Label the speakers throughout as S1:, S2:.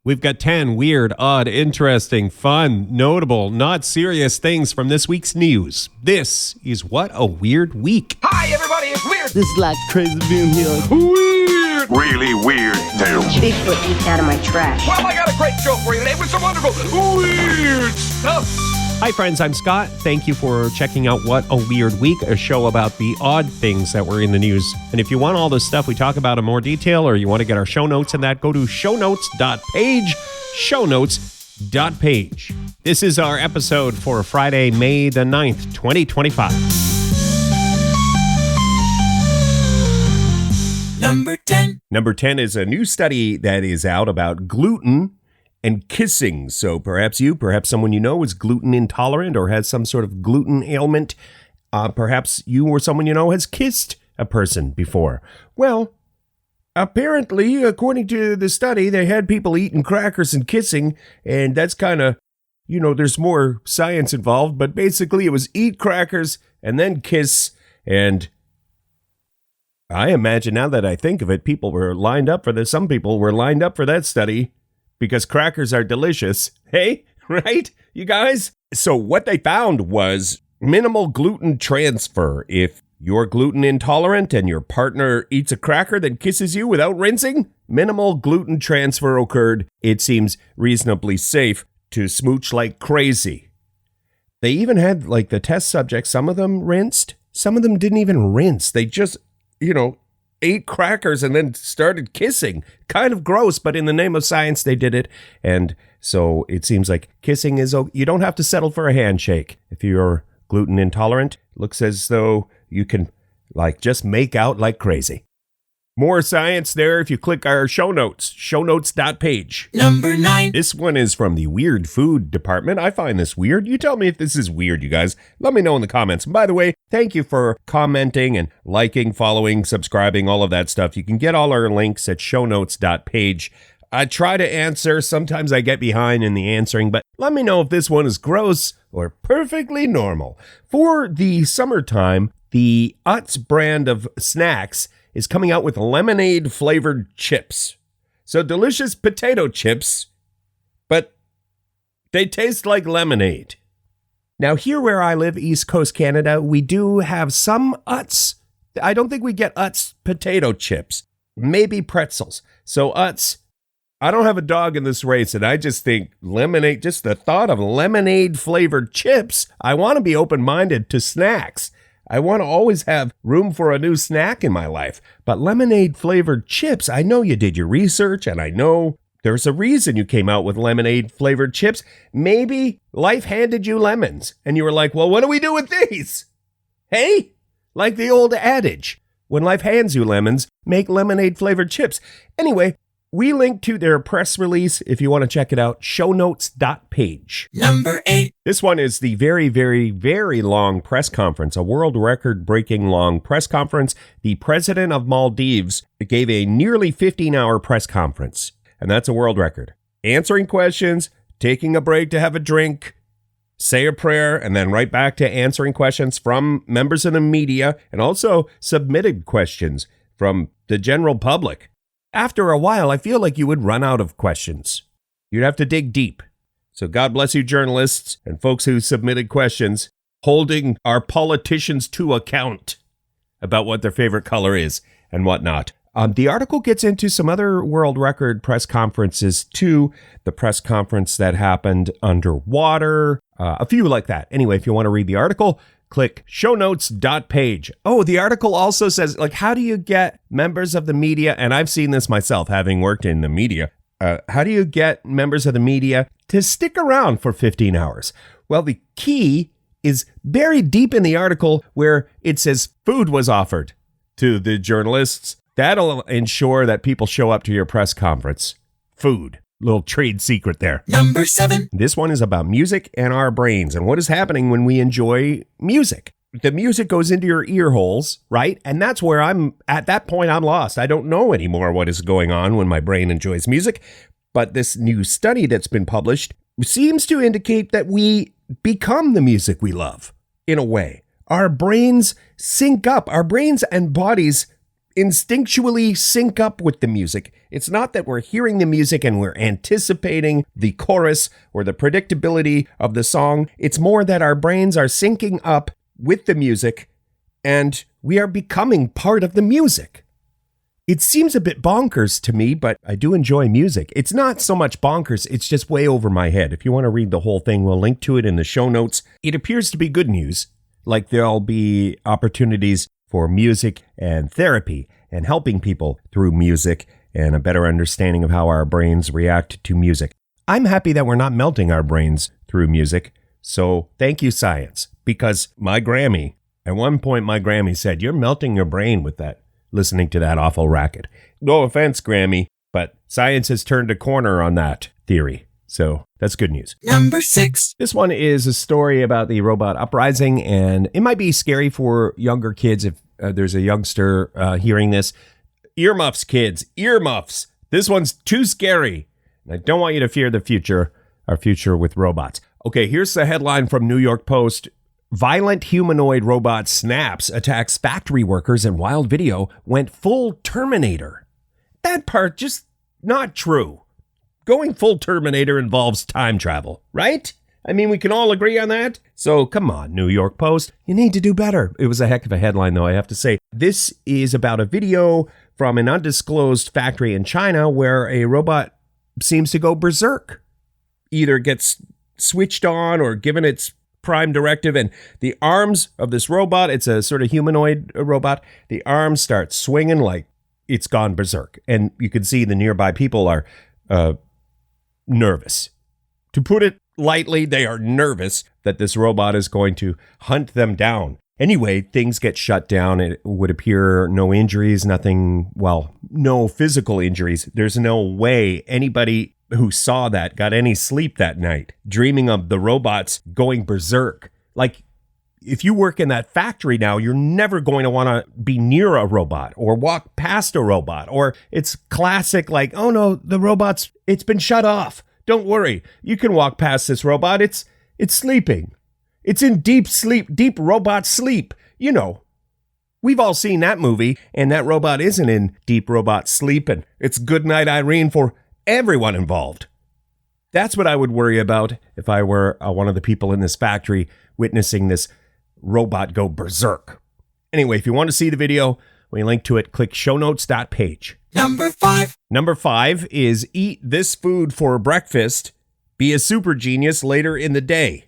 S1: We've got 10 weird, odd, interesting, fun, notable, not serious things from this week's news. This is What a Weird Week.
S2: Hi, everybody, it's Weird.
S3: This is like crazy being here.
S2: Weird.
S4: Really weird tales.
S5: Bigfoot eats out of my trash.
S2: Well, I got a great show for you today with some wonderful weird stuff.
S1: Hi, friends. I'm Scott. Thank you for checking out What a Weird Week, a show about the odd things that were in the news. And if you want all this stuff we talk about in more detail, or you want to get our show notes and that, go to shownotes.page, shownotes.page. This is our episode for Friday, May the 9th, 2025.
S3: Number 10.
S1: Number 10 is a new study that is out about gluten and kissing. So perhaps someone you know is gluten intolerant or has some sort of gluten ailment. Perhaps you or someone you know has kissed a person before. Well, apparently, according to the study, they had people eating crackers and kissing, and that's kind of, there's more science involved, but basically it was eat crackers and then kiss, and I imagine now that I think of it, people were lined up for this. Some people were lined up for that study because crackers are delicious. Hey, right, you guys? So what they found was minimal gluten transfer. If you're gluten intolerant and your partner eats a cracker then kisses you without rinsing, minimal gluten transfer occurred. It seems reasonably safe to smooch like crazy. They even had, the test subjects, some of them rinsed, some of them didn't even rinse. They just, ate crackers and then started kissing. Kind of gross, but in the name of science, they did it. And so it seems like kissing is okay. You don't have to settle for a handshake. If you're gluten intolerant, looks as though you can, just make out like crazy. More science there if you click our show notes, shownotes.page.
S3: Number 9.
S1: This one is from the Weird Food Department. I find this weird. You tell me if this is weird, you guys. Let me know in the comments. And by the way, thank you for commenting and liking, following, subscribing, all of that stuff. You can get all our links at shownotes.page. I try to answer. Sometimes I get behind in the answering, but let me know if this one is gross or perfectly normal. For the summertime, the Utz brand of snacks is coming out with lemonade-flavored chips. So delicious potato chips, but they taste like lemonade. Now, here where I live, East Coast Canada, we do have some Utz. I don't think we get Utz potato chips. Maybe pretzels. So Utz, I don't have a dog in this race, and I just think lemonade, just the thought of lemonade-flavored chips, I want to be open-minded to snacks. I want to always have room for a new snack in my life. But lemonade-flavored chips, I know you did your research, and I know there's a reason you came out with lemonade-flavored chips. Maybe life handed you lemons, and you were like, well, what do we do with these? Hey, like the old adage, when life hands you lemons, make lemonade-flavored chips. Anyway, we link to their press release if you want to check it out, shownotes.page.
S3: Number 8.
S1: This one is the very, very, very long press conference, a world record-breaking long press conference. The president of Maldives gave a nearly 15-hour press conference, and that's a world record. Answering questions, taking a break to have a drink, say a prayer, and then right back to answering questions from members of the media, and also submitted questions from the general public. After a while, I feel like you would run out of questions. You'd have to dig deep. So God bless you, journalists and folks who submitted questions, holding our politicians to account about what their favorite color is and whatnot. The article gets into some other world record press conferences too. The press conference that happened underwater, a few like that. Anyway, if you want to read the article, click shownotes.page. Oh, the article also says, how do you get members of the media, and I've seen this myself, having worked in the media, how do you get members of the media to stick around for 15 hours? Well, the key is buried deep in the article where it says food was offered to the journalists. That'll ensure that people show up to your press conference. Food. Little trade secret there.
S3: Number 7.
S1: This one is about music and our brains and what is happening when we enjoy music. The music goes into your ear holes, right? And that's where at that point, I'm lost. I don't know anymore what is going on when my brain enjoys music. But this new study that's been published seems to indicate that we become the music we love, in a way. Our brains sync up. Our brains and bodies instinctually sync up with the music. It's not that we're hearing the music and we're anticipating the chorus or the predictability of the song. It's more that our brains are syncing up with the music and we are becoming part of the music. It seems a bit bonkers to me, but I do enjoy music. It's not so much bonkers, it's just way over my head. If you want to read the whole thing, we'll link to it in the show notes. It appears to be good news, like there'll be opportunities for music and therapy and helping people through music and a better understanding of how our brains react to music. I'm happy that we're not melting our brains through music, so thank you, science, because at one point my Grammy said, you're melting your brain with that, listening to that awful racket. No offense, Grammy, but science has turned a corner on that theory. So that's good news.
S3: Number 6.
S1: This one is a story about the robot uprising, and it might be scary for younger kids if there's a youngster hearing this. Earmuffs, kids, earmuffs. This one's too scary. And I don't want you to fear the future, our future with robots. Okay, here's the headline from New York Post. Violent humanoid robot snaps, attacks factory workers, and wild video went full Terminator. That part just not true. Going full Terminator involves time travel, right? I mean, we can all agree on that. So come on, New York Post, you need to do better. It was a heck of a headline, though, I have to say. This is about a video from an undisclosed factory in China where a robot seems to go berserk. Either gets switched on or given its prime directive, and the arms of this robot, it's a sort of humanoid robot, the arms start swinging like it's gone berserk. And you can see the nearby people are nervous. To put it lightly, they are nervous that this robot is going to hunt them down. Anyway, things get shut down. It would appear no injuries, no physical injuries. There's no way anybody who saw that got any sleep that night, dreaming of the robots going berserk. Like, if you work in that factory now, you're never going to want to be near a robot or walk past a robot. Or it's classic, like, oh no, the robot's, it's been shut off. Don't worry, you can walk past this robot. It's sleeping. It's in deep sleep, deep robot sleep. You know, we've all seen that movie, and that robot isn't in deep robot sleep, and it's good night, Irene, for everyone involved. That's what I would worry about if I were one of the people in this factory witnessing this robot go berserk. Anyway, if you want to see the video, we link to it. Click shownotes.page.
S3: Number 5.
S1: Number 5 is eat this food for breakfast. Be a super genius later in the day.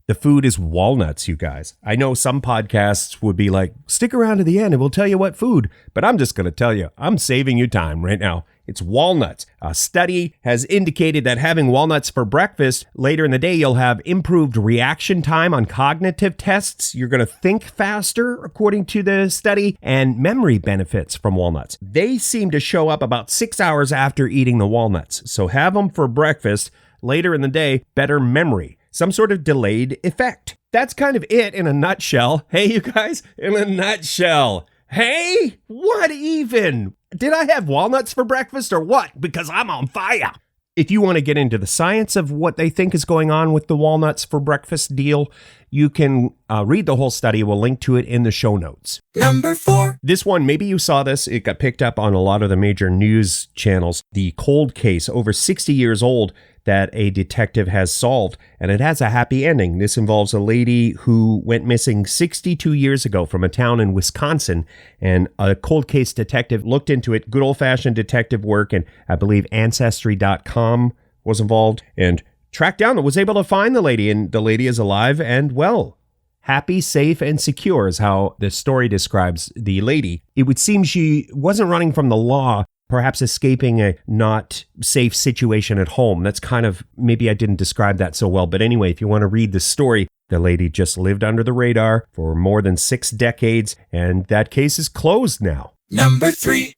S1: The food is walnuts, you guys. I know some podcasts would be like, stick around to the end and we'll tell you what food. But I'm just going to tell you, I'm saving you time right now. It's walnuts. A study has indicated that having walnuts for breakfast later in the day, you'll have improved reaction time on cognitive tests. You're going to think faster, according to the study, and memory benefits from walnuts. They seem to show up about 6 hours after eating the walnuts. So have them for breakfast later in the day, better memory. Some sort of delayed effect. That's kind of it in a nutshell. Hey, you guys, in a nutshell. Hey, what even? Did I have walnuts for breakfast or what? Because I'm on fire. If you want to get into the science of what they think is going on with the walnuts for breakfast deal, you can read the whole study. We'll link to it in the show notes.
S3: Number 4.
S1: This one, maybe you saw this. It got picked up on a lot of the major news channels. The cold case, over 60 years old, that a detective has solved, and it has a happy ending. This involves a lady who went missing 62 years ago from a town in Wisconsin, and a cold case detective looked into it, good old-fashioned detective work, and I believe Ancestry.com was involved, and tracked down and was able to find the lady, and the lady is alive and well. Happy, safe, and secure is how the story describes the lady. It would seem she wasn't running from the law, perhaps escaping a not safe situation at home. That's kind of, maybe I didn't describe that so well. But anyway, if you want to read the story, the lady just lived under the radar for more than 6 decades, and that case is closed now.
S3: Number 3.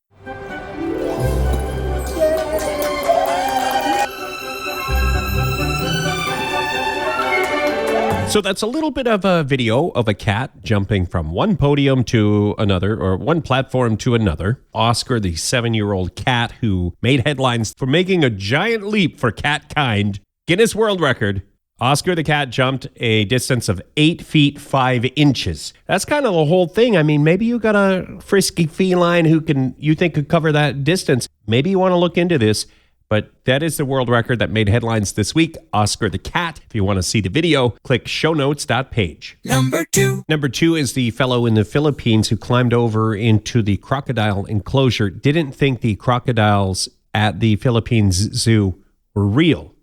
S1: So that's a little bit of a video of a cat jumping from one podium to another, or one platform to another. Oscar, the 7-year-old cat who made headlines for making a giant leap for cat kind, Guinness World Record, Oscar the cat jumped a distance of 8 feet 5 inches. That's kind of the whole thing. I mean, maybe you got a frisky feline you think could cover that distance. Maybe you want to look into this. But that is the world record that made headlines this week. Oscar the cat. If you want to see the video, click shownotes.page.
S3: Number 2.
S1: Number 2 is the fellow in the Philippines who climbed over into the crocodile enclosure. Didn't think the crocodiles at the Philippines zoo were real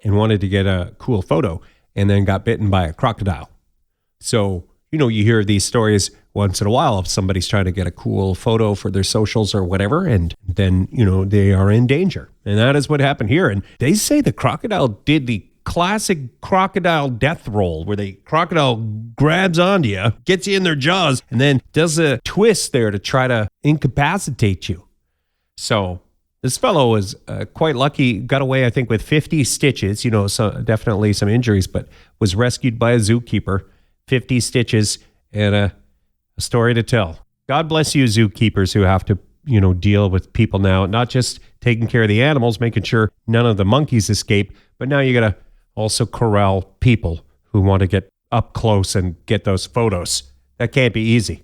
S1: and wanted to get a cool photo and then got bitten by a crocodile. So, you hear these stories once in a while if somebody's trying to get a cool photo for their socials or whatever, and then, they are in danger. And that is what happened here. And they say the crocodile did the classic crocodile death roll where the crocodile grabs onto you, gets you in their jaws, and then does a twist there to try to incapacitate you. So this fellow was quite lucky, got away, I think, with 50 stitches, so definitely some injuries, but was rescued by a zookeeper, 50 stitches, and a story to tell. God bless you, zookeepers who have to, deal with people now, not just taking care of the animals, making sure none of the monkeys escape, but now you got to also corral people who want to get up close and get those photos. That can't be easy.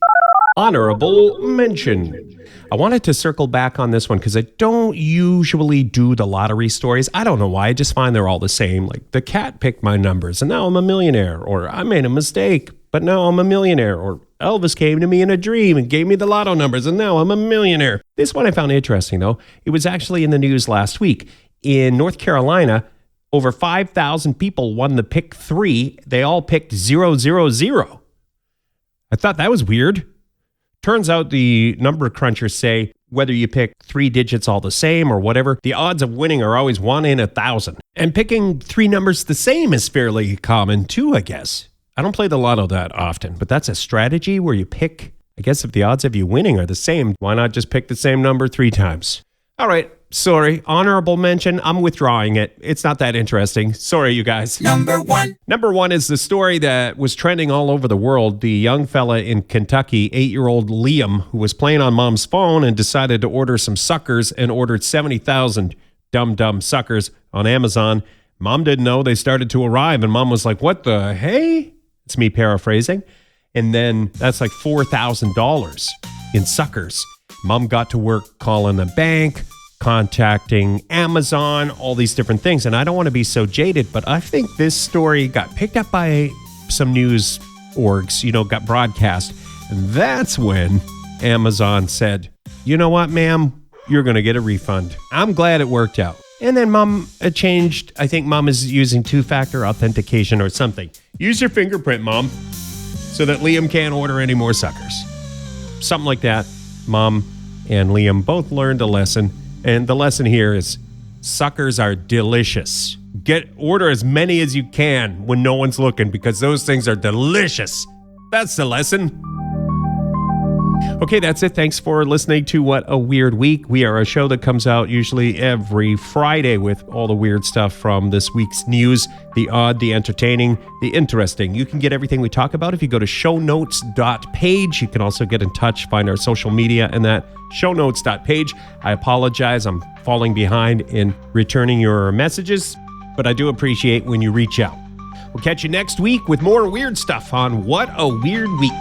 S1: Honorable mention. I wanted to circle back on this one because I don't usually do the lottery stories. I don't know why. I just find they're all the same. Like the cat picked my numbers and now I'm a millionaire, or I made a mistake, but now I'm a millionaire, or Elvis came to me in a dream and gave me the lotto numbers and now I'm a millionaire. This one I found interesting though. It was actually in the news last week. In North Carolina, over 5,000 people won the pick 3. They all picked 000. I thought that was weird. Turns out the number crunchers say whether you pick 3 digits all the same or whatever, the odds of winning are always 1 in 1,000. And picking 3 numbers the same is fairly common too, I guess. I don't play the lotto that often, but that's a strategy where you pick, I guess if the odds of you winning are the same, why not just pick the same number 3 times? All right, sorry, honorable mention, I'm withdrawing it. It's not that interesting. Sorry, you guys.
S3: Number 1.
S1: Number 1 is the story that was trending all over the world. The young fella in Kentucky, 8-year-old Liam, who was playing on mom's phone and decided to order some suckers and ordered 70,000 dumb suckers on Amazon. Mom didn't know. They started to arrive and mom was like, what the hey? It's me paraphrasing. And then that's like $4,000 in suckers. Mom got to work calling the bank, contacting Amazon, all these different things. And I don't want to be so jaded, but I think this story got picked up by some news orgs, got broadcast. And that's when Amazon said, you know what, ma'am, you're going to get a refund. I'm glad it worked out. And then mom changed. I think mom is using 2-factor authentication or something. Use your fingerprint, mom, so that Liam can't order any more suckers. Something like that. Mom and Liam both learned a lesson. And the lesson here is suckers are delicious. Order as many as you can when no one's looking because those things are delicious. That's the lesson. Okay, that's it. Thanks for listening to What a Weird Week. We are a show that comes out usually every Friday with all the weird stuff from this week's news, the odd, the entertaining, the interesting. You can get everything we talk about if you go to shownotes.page. You can also get in touch, find our social media and that shownotes.page. I apologize. I'm falling behind in returning your messages, but I do appreciate when you reach out. We'll catch you next week with more weird stuff on What a Weird Week.